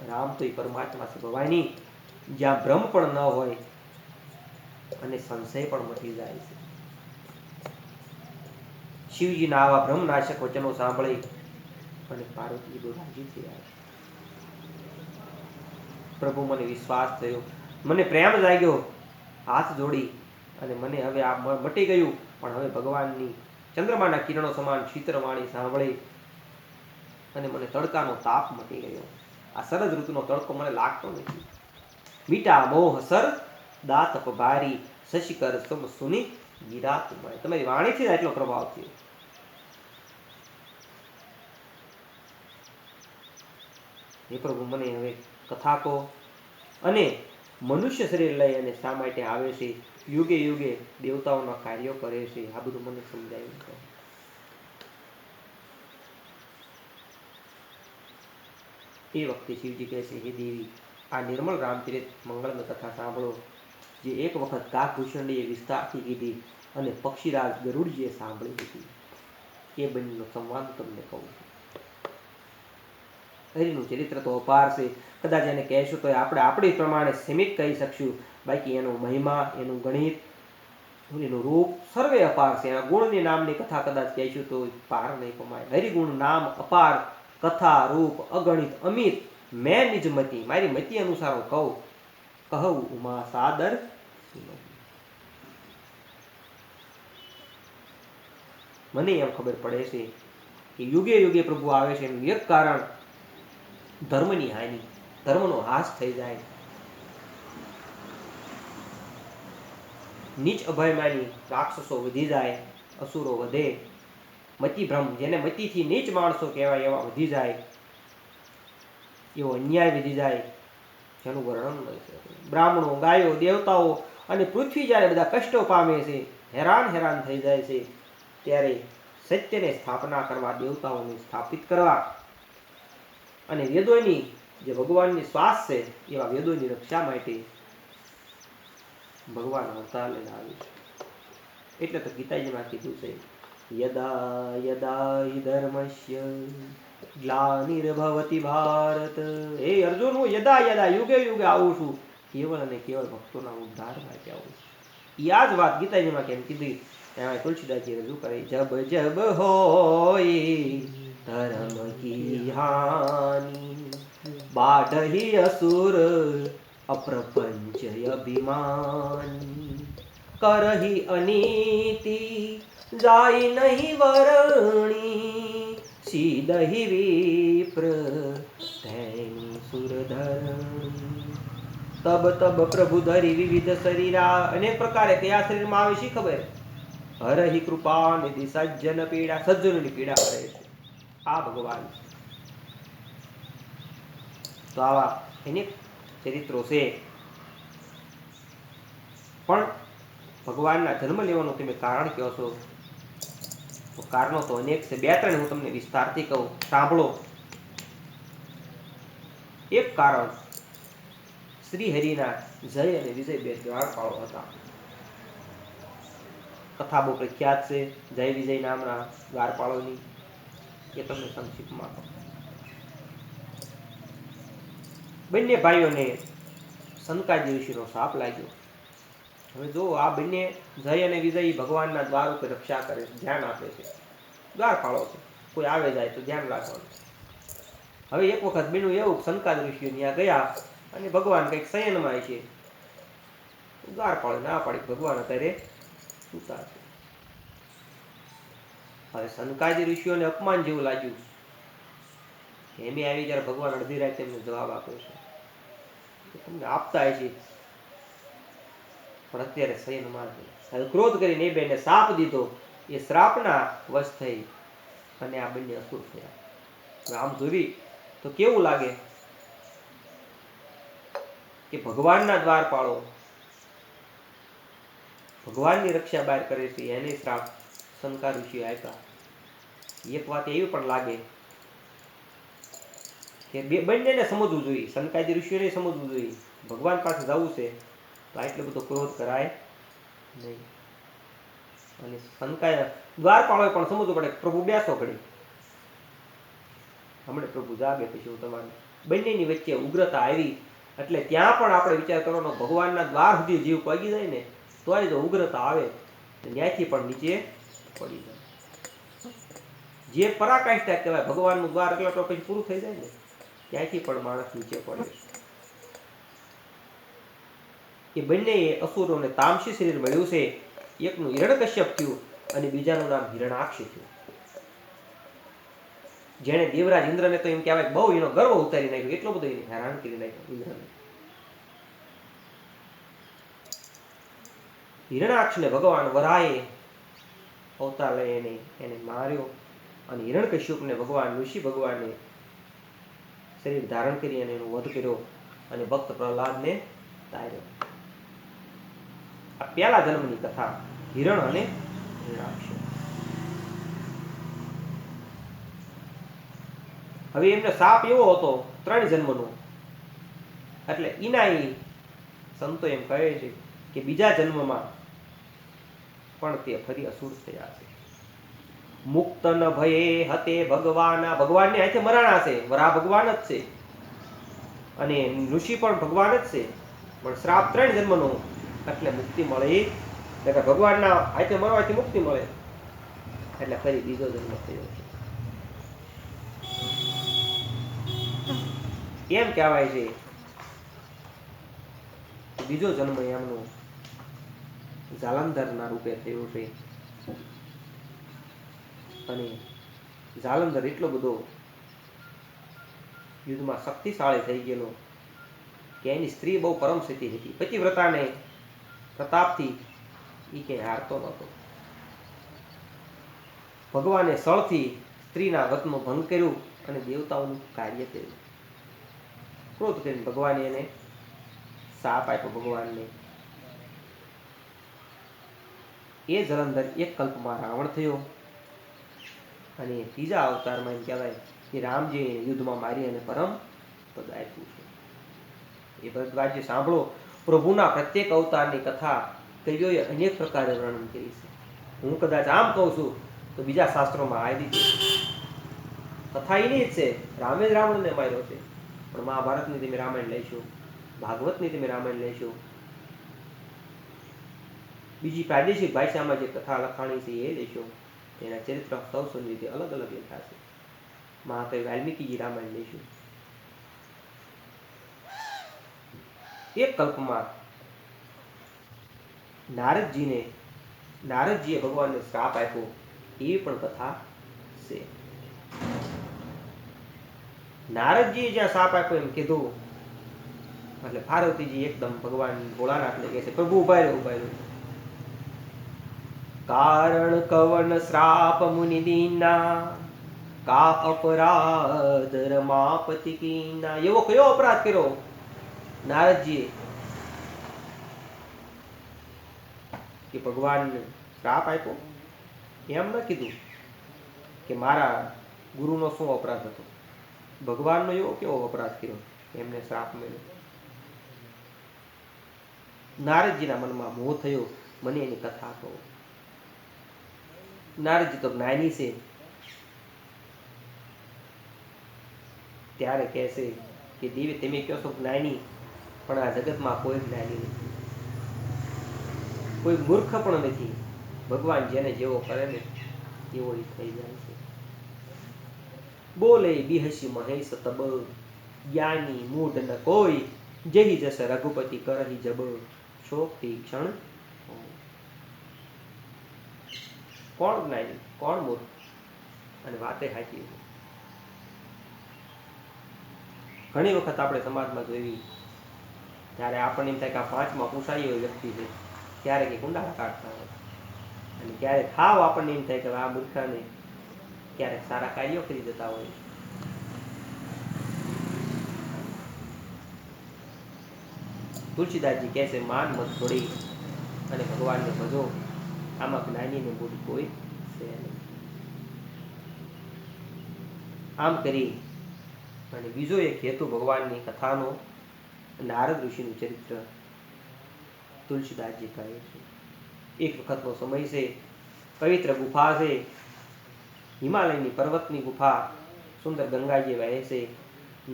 રામ તો એ પરમાત્મા છે ભવાની, જ્યાં ભ્રમ પણ ન હોય અને સંશય પણ મટી જાય છે. શિવજીના આવા ભ્રમનાશક વચનો સાંભળી અને પાર્વતી બહુ રાજી થયા. પ્રભુ મને વિશ્વાસ થયો, મને પ્રેમ જાગ્યો, હાથ જોડી અને મને હવે આ મટી ગયું, પણ હવે ભગવાનની ચંદ્રમાના કિરણો સમાન શીતળવાણી સાંભળી અને મને તડકાનો તાપ મટી ગયો. આ શરદ ઋતુનો તડકો મને લાગતો નથી. મીઠા મોહ સર દાત પભારી શશિકર સમ સુની ગિરાત મળે. તમારી વાણીથી જ આટલો પ્રભાવ થયો. હે પ્રભુ, મને હવે કથા કહો અને મનુષ્ય શરીર લઈ અને શા માટે આવે છે, યુગે યુગે દેવતાઓના કાર્યો કરે છે, આ બધું મને સમજાયું કહો. એ વખતે શિવજી કહે છે, હે દેવી, આ નિર્મળ રામચરિત મંગળની કથા સાંભળો, જે એક વખત કાકભૂષણજીએ વિસ્તારથી કીધી અને પક્ષીરાજ ગરુડજીએ સાંભળી હતી. એ બંનેનો સંવાદ તમને કહું છું. હરિનું ચરિત્ર તો અપાર છે, કદાચ એને કહેશું તો આપણે આપણી પ્રમાણે સીમિત કહી શકશું, બાકી એનો મહિમા, એનું ગણિત, એનું રૂપ સર્વે અપાર છે. એના ગુણની નામની કથા કદાચ કહીશું તો પાર નહીં પમાય. હરિગુણ નામ અપાર, કથા રૂપ અગણિત અમિત, મેં નિજ મતિ, મારી મતિ અનુસાર હું કહું ઉમા સાદર. મને એમ ખબર પડે છે કે યુગે યુગે પ્રભુ આવે છે, એનું એક કારણ ધર્મની હાનિ, ધર્મનો હાસ થઈ જાય, નીચ અભયમાની રાક્ષસો વધી જાય, અસુરો વધે, મતિભ્રમ, જેને મતિથી નીચ માણસો કહેવાય એવા વધી જાય, એવો અન્યાય વધી જાય, જેનું વર્ણન ન છે. બ્રાહ્મણો, ગાયો, દેવતાઓ અને પૃથ્વી જ્યારે બધા કષ્ટો પામે છે, હેરાન થઈ જાય છે, ત્યારે સત્યને સ્થાપના કરવા, દેવતાઓને સ્થાપિત કરવા અને વેદોની જે ભગવાનની શ્વાસ છે એવા વેદોની રક્ષા માટે ભગવાન અવતાર લઈને આવ્યું છે. એટલે તો ગીતાજીમાં કીધું છે, યદા યદા હિ ધર્મસ્ય ગ્લાનિર્ભવતિ ભારત. હે અર્જુન, હું યદા યદા યુગે યુગે આવું છું, કેવળ અને કેવળ ભક્તોના ઉદ્ધાર માટે આવું છું. આ જ વાત ગીતાજીમાં કેમ કીધી એમાં તુલસીદાસજી રજૂ કરે, જબ જબ હોય ધર્મ કી હાની, બાઢહી અસુર અપ્રપંચ અભિમાની, કરહી અનીતિ જાય નહીં વરણી, સીદહી વિપ્ર ધૈની સુરધરણી. તબ તબ પ્રભુ ધરી વિવિધ શરીરા, અનેક પ્રકારે કયા શરીરમાં આવે છે ખબર? હરહી કૃપા નિધિ સજ્જન પીડા, સજ્જનોની પીડા કરે છે આ ભગવાન. તો આવા અનેક ચરિત્રો છે, પણ ભગવાનના જન્મ લેવાનું તમે કારણ કહો છો તો કારણો તો અનેક છે. બે ત્રણ હું તમને વિસ્તારથી કહું, સાંભળો. એક કારણ, શ્રી હરિના જય અને વિજય બે દ્વારપાળો હતા. કથા બહુ પ્રખ્યાત છે જય વિજય નામના દ્વારપાળોની, એ તમને સંક્ષિપ્તમાં કહું. બંને ભાઈઓને સનકાદી ઋષિનો શાપ લાગ્યો. હવે જો આ બંને જય અને વિજય ભગવાનના દ્વાર ઉપર રક્ષા કરે છે, ધ્યાન આપે છે, દ્વારપાળો છે, કોઈ આવે જાય તો ધ્યાન રાખવાનું. હવે એક વખત બીનું એવું, સનકાદ ઋષિઓ ત્યાં ગયા અને ભગવાન કંઈક શયનમાં છે, દ્વારપાળો ના પાડી, ભગવાન અત્યારે સૂતા છે. હવે સનકાદી ઋષિઓને અપમાન જેવું લાગ્યું. એમ આવી જ્યારે ભગવાન અડધી રાતે એમને જવાબ આપ્યો છે, તમને આપતા છે પણ અત્યારે સંયમમાં હવે ક્રોધ કરીને એ બેને શાપ દીધો. એ શ્રાપના વશ થઈ અને આ બંને અસુર થયા. આમ જોવી તો કેવું લાગે કે ભગવાનના દ્વાર પાળો, ભગવાનની રક્ષા બહાર કરે છે, એને શ્રાપ શંકા ઋષિએ આપ્યા. એક વાત એવી પણ લાગે કે બંનેને સમજવું જોઈએ, શંકાદી ઋષિઓને સમજવું જોઈએ ભગવાન પાસે જવું છે તો આટલો બધો ક્રોધ કરાય નહીં. અને શંકા દ્વારપાળોએ પણ સમજવું પડે, પ્રભુ બેસો ઘડી, હમણાં પ્રભુ જાગે પછી હું તમારે. બંનેની વચ્ચે ઉગ્રતા આવી એટલે ત્યાં પણ આપણે વિચાર કરવાનો, ભગવાનના દ્વાર સુધી જીવ પગી જાય ને તોય જો ઉગ્રતા આવે ત્યાંથી પણ નીચે પડી જાય. જે પરાકાષ્ઠા કહેવાય, ભગવાનનું દ્વાર એટલે તો પછી પૂરું થઈ જાય ને, ત્યાંથી પણ માણસ નીચે પડે. એ બંને અસુરોને તામસી શરીર મળ્યું છે. એકનું હિરણ્યકશ્યપ થયું અને બીજાનું નામ હિરણાક્ષ થયું. જેને દેવરાજ ઇન્દ્રને તો એમ કહેવાય બહુ એનો ગર્વ ઉતારી નાખ્યો, એટલો બધો એને હેરાન કરી નાખ્યો ઇન્દ્રને. હિરણાક્ષને ભગવાન વરાએ અવતાર લઈ એને માર્યો અને હિરણ્યકશ્યપને ભગવાન ઋષિ ભગવાને શરીર ધારણ કરી અને એનો વધ કર્યો અને ભક્ત પ્રહલાદને તાર્યો. આ પહેલા જન્મની કથા હિરણ અને હિરણાક્ષ. હવે એમને શાપ એવો હતો 3 જન્મનો, એટલે ઈનાઈ સંતો એમ કહે છે કે બીજા જન્મમાં પણ તે ફરી અસુર થયા છે. મુક્ત ન ભયે હતે ભગવાન, ભગવાનને હાથે મરાણા છે, વરા ભગવાન જ છે અને ઋષિ પણ ભગવાન જ છે, પણ શ્રાપ 3 જન્મનો એટલે મુક્તિ મળે. એટલે ભગવાનના હાથે મરવાથી મુક્તિ મળે એટલે ફરી બીજો જન્મ થયો છે. એમ કહેવાય છે બીજો જન્મ એમનો જાલંધરના રૂપે થયો છે. અને જાલંધર એટલો બધો યુદ્ધમાં શક્તિશાળી થઈ ગયેલો કે એની સ્ત્રી બહુ પરમસતી હતી, પતિવ્રતાને પ્રતાપથી એ ક્યાંય હારતો નહોતો. ભગવાને સળથી સ્ત્રીના વ્રતનો ભંગ કર્યું અને દેવતાઓનું કાર્ય કર્યું. ક્રોધ કરીને ભગવાને એને શાપ આપ્યો. ભગવાનને એ જલંધર એક કલ્પમાં રાવણ થયો અને ત્રીજા અવતારમાં એમ કહેવાય કે રામજી યુદ્ધમાં મારી અને પરમ પદ આપ્યું છે. એ ભરદ્વાજ્ય સાંભળો, પ્રભુના પ્રત્યેક અવતારની કથા કવિઓએ અનેક પ્રકારે વર્ણન કરી છે. હું કદાચ આમ કહું છું તો બીજા શાસ્ત્રોમાં આવી દીધી છે. કથા એની જ છે, રામે જ રાવણને માર્યો છે, પણ મહાભારતની તમે રામાયણ લઈશું, ભાગવતની તમે રામાયણ લઈશું, બીજી પ્રાદેશિક ભાષામાં જે કથા લખાણી છે એ લેશો, એના ચરિત્ર સૌ રીતે અલગ અલગ લખા છે. મહાકવિ વાલ્મીકીજી રામાયણ લઈશું. એક કલ્પમાં નારદજીએ ભગવાનને શ્રાપ આપ્યો એવી પણ કથા છે. નારદજીએ જ્યાં શ્રાપ આપ્યો એમ કીધું એટલે પાર્વતીજી એકદમ ભગવાન ભોળાનાથને કહે છે, પ્રભુ ઉભા રહ્યો. કારણ કવન શ્રાપ મુનિ દીના, કા અપરાધ રમાપતિ કીના. એવો કયો અપરાધ કર્યો નારદજીએ કે ભગવાનને શ્રાપ આપ્યો? એમ ન કીધું કે મારા ગુરુનો શું અપરાધ હતો, ભગવાનનો એવો કેવો અપરાધ કર્યો એમને શ્રાપ મળ્યો. નારદજીના મનમાં મોહ થયો, મને એની કથા કહો. નારદજી તો જ્ઞાની છે, ત્યારે કહેશે કે દેવી તમે કહો છો જ્ઞાની, પણ આ જગતમાં કોઈ જ્ઞાની નથી, કોઈ મૂર્ખ પણ નથી. ભગવાન જેને જેવો કરે ને એવો એ થઈ જાય છે. બોલે બિહસી મહેશ તબ, જ્ઞાની મૂઢ ન કોઈ, જેહી જસ રઘુપતિ કરહી જબ, શોકથી ક્ષણ. કોણ જ્ઞાની, કોણ મૂર્ખ? અને વાતે હાચી. ઘણી વખત આપણે સમાજમાં જોઈ ત્યારે આપણને એમ થાય કે આ 5માં પૂછાય એવી વ્યક્તિ છે, ક્યારેક એ કુંડાળા કાઢતા હોય, અને ક્યારેક હાવ આપણને એમ થાય કે આ મૂર્ખાને ક્યારેક સારા કાર્યો કરી દેતા હોય. તુલસીદાસજી કહે છે, માન મત છોડી અને ભગવાનને ભજો, આમાં જ્ઞાનીને મોટું કોઈ છે નહીં. આમ કરી અને બીજો એક હેતુ ભગવાનની કથાનો નારદ ઋષિનું ચરિત્ર તુલસીદાસજી કહે છે. એક વખતનો સમય છે, પવિત્ર ગુફા છે, હિમાલયની પર્વતની ગુફા, સુંદર ગંગાજી વહે છે.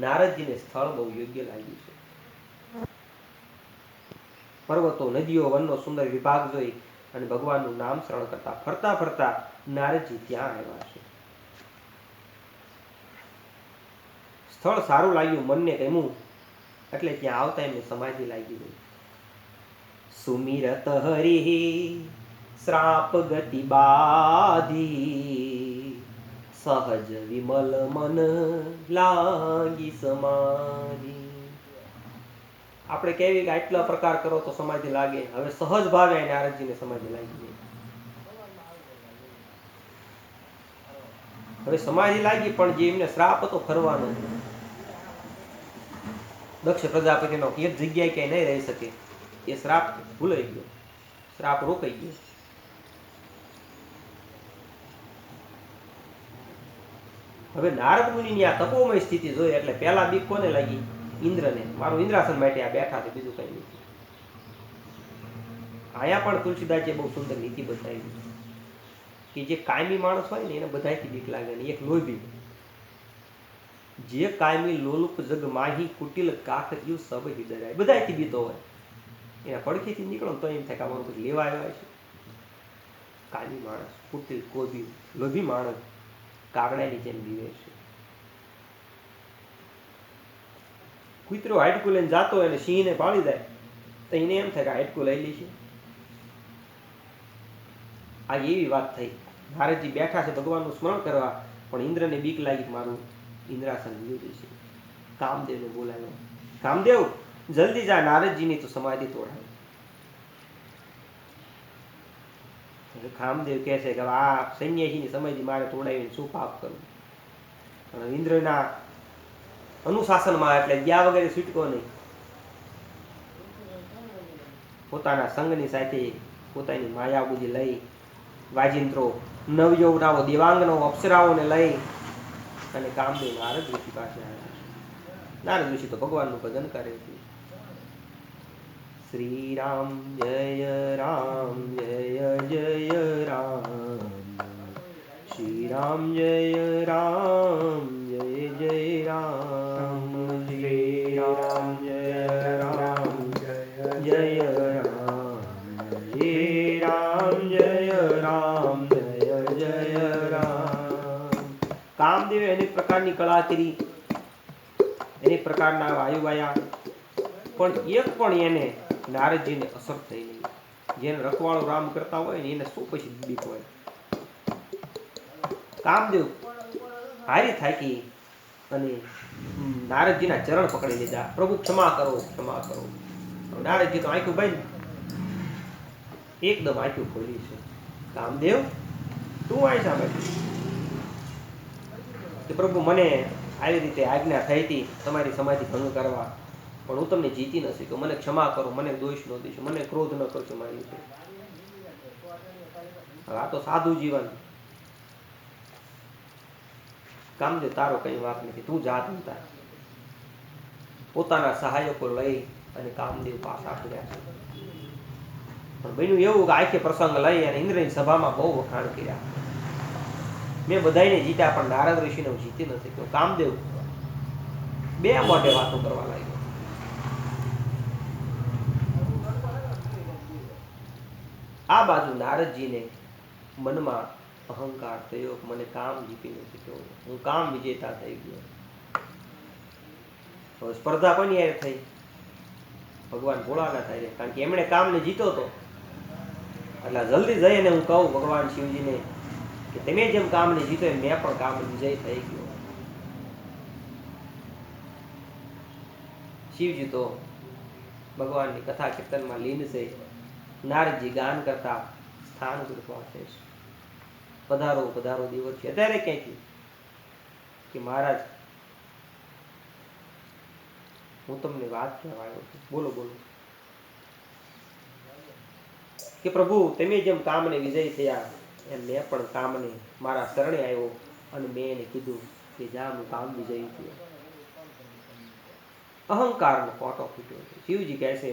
નારદજીને સ્થળ બહુ યોગ્ય લાગ્યું છે. પર્વતો, નદીઓ, વનનો સુંદર વિભાગ જોઈ અને ભગવાનનું નામ સ્મરણ કરતા ફરતા ફરતા નારદજી ત્યાં આવ્યા છે. સ્થળ સારું લાગ્યું, મનને ગમ્યું, એટલે ત્યાં આવતા એમને સમાધિ લાગી ગઈ. સુમિરત હરિ શ્રાપ ગતિ બાધી, સહજ વિમલ મન લાગી સમાધિ. આપણે કેવી કે આટલા પ્રકાર કરો તો સમાધિ લાગે, હવે સહજ ભાવે નારદજીને સમાધિ લાગી ગઈ. હવે સમાધિ લાગી, પણ જે એમને શ્રાપ હતો ફરવાનો, દક્ષ પ્રજાપતિનો એક જગ્યાએ ક્યાંય નહીં રહી શકે, એ શ્રાપ ભૂલાઈ ગયો, શ્રાપ રોકાઈ ગયો. હવે નારદ મુનિની આ તપોમય સ્થિતિ જોઈ એટલે પહેલા બીક કોને લાગી? ઇન્દ્રને. મારું ઇન્દ્રાસન માટે આ બેઠા છે, બીજું કઈ નથી. આયા પણ તુલસીદાસજીએ બહુ સુંદર નીતિ બતાવી કે જે કાયમી માણસ હોય ને એને બધાથી બીક લાગે, ને એક લોભી, જે કાયમી લોલુપ જગ માહી કુટિલ કાકર્યું સબ હિદરાય, બધાથી બીતો હોય. એના પડખેથી નીકળો તો એમ થાય કે અમારું કંઈક લેવા આવ્યા છે. કાયમી માણસ, કુટિલ, કોબી, લોભી માણસ કાગડાની જેમ બીવે છે. કૂતરો હાડકું લઈને જાતો હોય અને સિંહને પાળી જાય તો એને એમ થાય કે હાડકું લઈ લઈશું. આ એવી વાત થઈ. નારદજી બેઠા છે ભગવાનનું સ્મરણ કરવા, પણ ઇન્દ્રને બીક લાગી કે મારું ઇન્દ્રાસન લીધું છે. કામદેવને બોલાવ્યો. કામદેવ જલ્દી જા, નારદજીની તો સમાધિ તોડાય. કામદેવ કહે છે કે આ સંન્યાસીની સમાધિ મારે તોડાવીને શું પાપ કરવું? પણ ઇન્દ્રના અનુશાસનમાં એટલે ગયા વગેરે છૂટકો નહીં. પોતાના સંઘની સાથે પોતાની માયા બુદ્ધિ લઈ વાજિંત્રો, નવયૌવનાઓ, દેવાંગનો, અપ્સરાઓને લઈ અને કામદેવ નારદ ઋષિ પાસે આવ્યા. નારદ ઋષિ તો ભગવાનનું ભજન કરે છે. શ્રી રામ જય રામ જય જય રામ, શ્રી રામ જય રામ જય જય રામ, શ્રી રામ જય રામ જય જય રામ, શ્રી રામ જય રામ જય જય રામ. કામદેવે અનેક પ્રકારની કળા કરી, અનેક પ્રકારના વાયુ વાયા, પણ એક પણ એને નારદજીને અસર થઈ નહીં. જેને રખવાળો રામ કરતા હોય ને એને શું પછી બીક હોય? કામદેવ હારી થાકી અને નારદજીના ચરણ પકડી લીધા. પ્રભુ ક્ષમા કરો, ક્ષમા કરો. નારદજી તો આંખું બંધ, એકદમ આંખું ખોલી છે. કામદેવ તું આય સામે કે પ્રભુ મને આવી રીતે આજ્ઞા થઈ હતી તમારી સમાધિ ભંગ કરવા, પણ હું તમને જીતી ન શક્યો. મને ક્ષમા કરો, મને દોષ ન દેશો, મને ક્રોધ ન કરશો મારી ઉપર. આ તો સાધુ જીવન. કામદેવ તારો કઈ વાત નથી, તું જાત હતા. પોતાના સહાયકો લઈ અને કામદેવ પાછા ફર્યા છે. પણ બન્યું એવું કે આખે પ્રસંગ લઈ અને ઇન્દ્રની સભામાં બહુ વખાણ કર્યા. મેં બધાને જીત્યા પણ નારદ ઋષિને જીતી ન શક્યો. કામદેવ બે મોઢે વાતો કરવા લાગ્યો. આ બાજુ નારદજીને મનમાં અહંકાર થયો, મને કામ જીતી ન શક્યો, હું કામ વિજેતા થઈ ગયો. હવે સ્પર્ધા કોની યાર થઈ? ભગવાન ભોળાનાથ થાય, કારણ કે એમણે કામને જીતો હતો. એટલે જલ્દી જઈને હું કહું ભગવાન શિવજીને કે તમે જેમ કામને જીતો એમ મેં પણ કામ વિજય થઈ ગયો. શિવજી તો ભગવાનની કથા કીર્તનમાં લીન છે. નારદજી ગાન કરતા સ્થાન ઉપર પહોંચે છે. પધારો પધારો દેવર્ષિ. અત્યારે ક્યાંથી કે મહારાજ હું તમને વાત કહેવા આવ્યો છું. બોલો બોલો. કે પ્રભુ તમે જેમ કામને વિજય થયા એમ મેં પણ કામને મારા શરણે આવ્યો અને મેં એને કીધું કે જા હું કામ વિજય થયો. અહંકારનો કોટો ફૂટ્યો છે. શિવજી કહે છે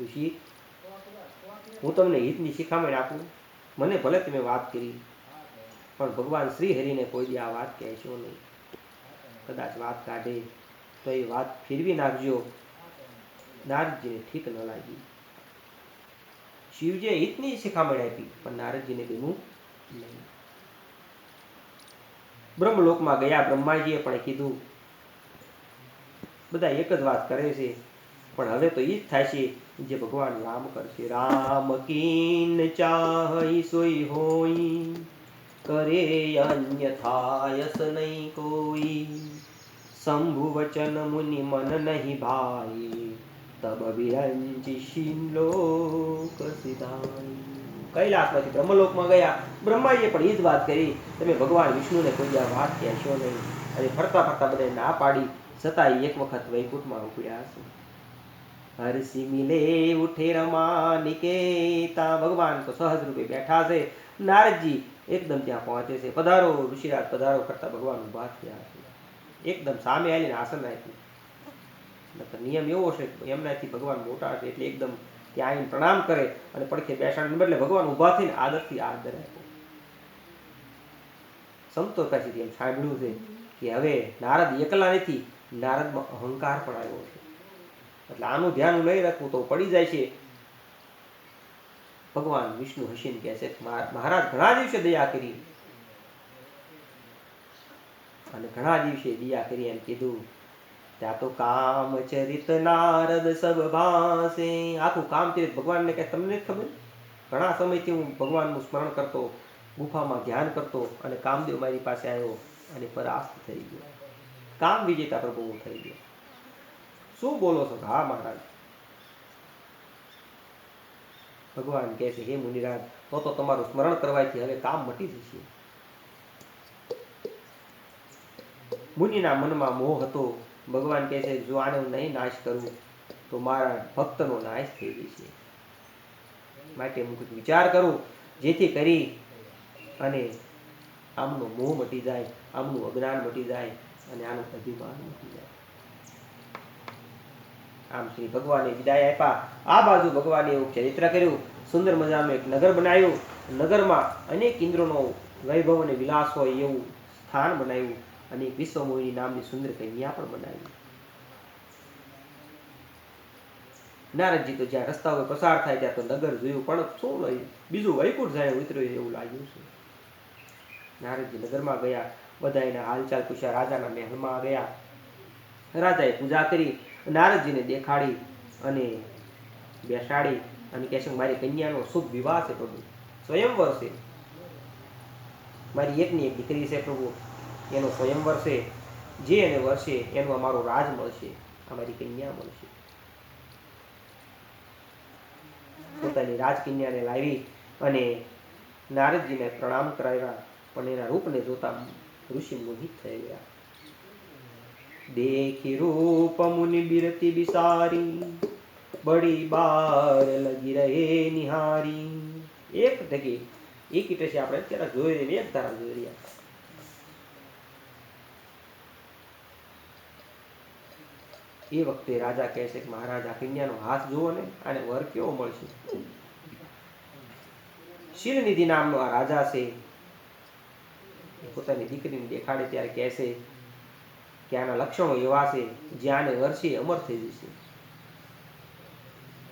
ઋષિ હું તમને હિતની શિખામણ આપું. મને ભલે તમે વાત કરી પણ ભગવાન શ્રી હરિને કોઈ દી આ વાત કહેશો નહીં. કદાચ વાત કાઢે તો એ વાત ફેરવી નાખજો. નારદજીને ઠીક ન લાગી. શિવજીએ હિતની શિખામણ આપી પણ નારદજીને ગમ્યું નહીં. બ્રહ્મલોકમાં ગયા. બ્રહ્માજીએ પણ કીધું. બધા એક જ વાત કરે છે પણ હવે તો એ જ થાય છે જે ભગવાન રામ કરશે. રામ કીન ચાહઈ સોઈ હોઈ કરે અન્યથાયસ નહીં કોઈ શંભુ વચન મુનિ મન નહીં ભાઈ તબ વિરંચી શિલોક સિધાઈ. કૈલાસમાંથી બ્રહ્મલોકમાં ગયા. બ્રહ્માજીએ પણ એ જ વાત કરી તમે ભગવાન વિષ્ણુને કોઈ આ વાત કહેશો નહીં. અને ફરતા ફરતા બધા ના પાડી છતાં એક વખત વૈકુંઠમાં ઉપડ્યા છે. હરસી મિલે ઉઠે રમા નિકેતા. ભગવાન તો સહજ રૂપે બેઠા છે. નારદજી એકદમ ત્યાં પહોંચે છે. પધારો ઋષિરાજ પધારો કરતા ભગવાન ઉભા થયા છે. એકદમ સામે આવીને આસન આપ્યું. નિયમ એવો છે એમનાથી ભગવાન મોટા છે એટલે એકદમ ત્યાં આવીને પ્રણામ કરે અને પડખે બેસાડને બદલે ભગવાન ઉભા થઈને આદરથી આદર આપ્યો. સંતો પાસેથી એમ સાંભળ્યું છે કે હવે નારદ એકલા નથી, નારદમાં અહંકાર પણ આવ્યો છે. એટલે આનું ધ્યાન નહીં રાખવું તો પડી જાય છે. ભગવાન વિષ્ણુ હસીને કહે છે મહારાજ ઘણા દિવસે દયા કરી અને ઘણા દિવસે દયા કરી એમ કીધું ત્યાં તો કામચરિત નારદ સબ ભાસે. આખું કામચરિત ભગવાનને કહે તમને ખબર ઘણા સમયથી હું ભગવાનનું સ્મરણ કરતો, ગુફામાં ધ્યાન કરતો અને કામદેવ મારી પાસે આવ્યો અને પરાસ્ત થઈ ગયો. કામ વિજેતા પ્રભુ હું થઈ ગયો. શું બોલો છો? હા મહારાજ. ભગવાન કહે છે હે મુનિરાજ તો તમારું સ્મરણ કરવાથી હવે કામ મટી જશે. મુનિના મનમાં મોહ હતો. ભગવાન કહે છે જો આને હું નહીં નાશ કરું તો મારા ભક્તનો નાશ થઈ જશે. માટે હું કંઈક વિચાર કરું જેથી કરી અને આમનો મોહ મટી જાય, આમનું અજ્ઞાન મટી જાય અને આનું અભિમાન મટી જાય. આમ શ્રી ભગવાને વિદાય આપ્યા. આ બાજુ ભગવાને એવું ચરિત્ર કર્યું. સુંદર મજાનું એક નગર બનાવ્યું. નગરમાં અનેક ઇન્દ્રોનો વૈભવ અને વિલાસ હોય એવું સ્થાન બનાવ્યું અને વિશ્વમોહિની નામની સુંદર કન્યા પણ બનાવી. નારદજી તો જ્યાં રસ્તા ઉપર પસાર થાય ત્યાં તો નગર જોયું પણ શું નહીં બીજું વૈકુંઠ જાય ઉતર્યું એવું લાગ્યું છે. નારદજી નગરમાં ગયા. બધા એના હાલચાલ પૂછ્યા. રાજાના મહેલમાં ગયા. રાજાએ પૂજા કરી, નારદજીને દેખાડી અને બેસાડી અને કહે છે મારી કન્યાનો શુભ વિવાહ છે પ્રભુ, સ્વયંવર છે. મારી એકની એક દીકરી છે પ્રભુ, એનો સ્વયંવર છે. જે એને વર્ષે એનું અમારો રાજ મળશે, અમારી કન્યા મળશે. પોતાની રાજકન્યાને લાવી અને નારદજીને પ્રણામ કરાવ્યા પણ એના રૂપને જોતા ઋષિ મોહિત થઈ ગયા. દેખી રૂપ મુનિ બિરતી બિસારી બડી બાર લગી રહે નિહારી. એક ટકે એક ઇટસે આપણે અત્યારે જોઈ રહીએ, એક ધારા જોઈ રહ્યા. એ વખતે રાજા કહે છે કે મહારાજ આ કન્યાનો હાથ જુઓ ને, આને વર કેવો મળશે. શીલનિધિ નામનો આ રાજા છે. પોતાની દીકરીને દેખાડે ત્યારે કહે છે કે આના લક્ષણો એવા છે જ્યાં આને વર્ષે અમર થઈ જશે.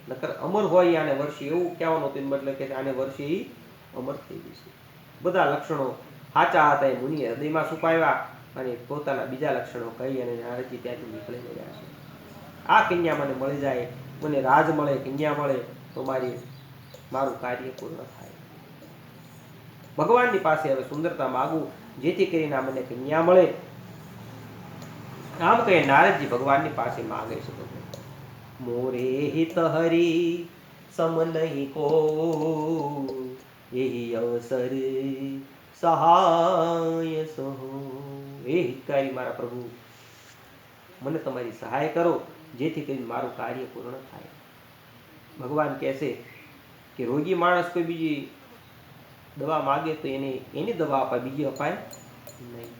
નકર અમર હોય આને વર્ષે એવું કહેવાનું હતું, મતલબ કે આને વર્ષે અમર થઈ જશે. બધા લક્ષણો સાચા હતા એ મુનિએ હૃદયમાં છુપાવ્યા અને પોતાના બીજા લક્ષણો કહી અને નારદજી ત્યાંથી નીકળી ગયા છે. આ કન્યા મને મળી જાય, મને રાજ મળે, કન્યા મળે તો મારું કાર્ય પૂર્ણ થાય. ભગવાનની પાસે હવે સુંદરતા માગું જેથી કરીને મને કન્યા મળે. આમ કહે નારદજી ભગવાનની પાસે માગે છે. મોરે હિત હરી सम नहीं को यही अवसर સહાય સો. હે હિતકારી મારા પ્રભુ, મને તમારી સહાય કરો જેથી કરીને મારું કાર્ય પૂર્ણ થાય. ભગવાન કહેશે કે રોગી માણસ કોઈ બીજી દવા માગે તો એને એની દવા અપાય, બીજી અપાય નહીં.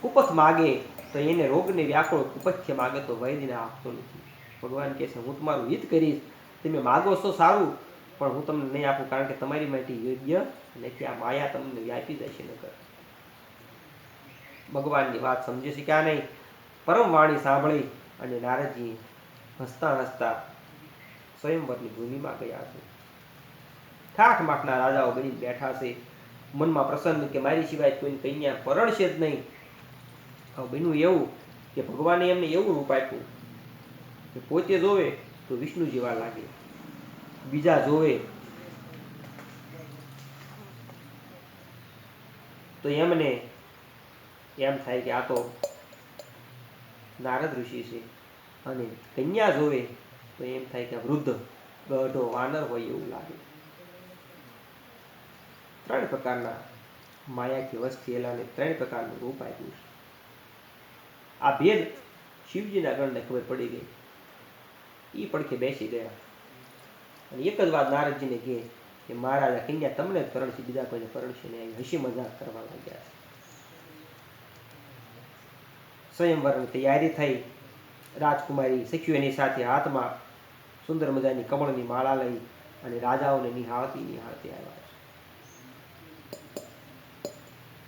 કુપથ માગે તો એને રોગને વ્યાકુળ, કુપથ્ય માગે તો વૈદ્યને આપતો નથી. ભગવાન કહે છે હું તમારું હિત કરીશ, તમે માગો છો સારું, પણ હું તમને નહીં આપું, કારણ કે તમારી માટે યોગ્ય નથી. આ માયા તમને વ્યાપી જશે નકર. ભગવાનની વાત સમજે છે ક્યાં નહીં. પરમ વાણી સાંભળી અને નારદજી હસતા હસતા સ્વયંવરની ભૂમિમાં ગયા છે. ઠાઠ માઠના રાજાઓ બની બેઠા છે, મનમાં પ્રસન્ન કે મારી સિવાય કોઈની કન્યા પરણશે જ નહીં. હવે બન્યું એવું કે ભગવાને એમને એવું રૂપ આપ્યું કે પોતે જોવે તો વિષ્ણુ જેવા લાગે, બીજા જોવે તો એમને એમ થાય કે આ તો નારદ ઋષિ છે, અને કન્યા જોવે તો એમ થાય કે વૃદ્ધ ગઢો વાનર હોય એવું લાગે. ત્રણ પ્રકારના માયાથી વશ થયેલાને ત્રણ પ્રકારનું રૂપ આપ્યું છે. આ ભેદ શિવજીના ગણને ખબર પડી ગઈ. એ પડખે બેસી ગયા અને એક જ વાત નારદજીને કહે કે મહારાજ આ કન્યા તમને જ પરણશે, બીજા કોઈને પરણશે નહીં. હસી મજાક કરવા લાગ્યા છે. સ્વયંવરની તૈયારી થઈ. રાજકુમારી સખીઓની સાથે હાથમાં સુંદર મજાની કમળની માળા લઈ અને રાજાઓને નિહાળતી નિહાળતી આવ્યા.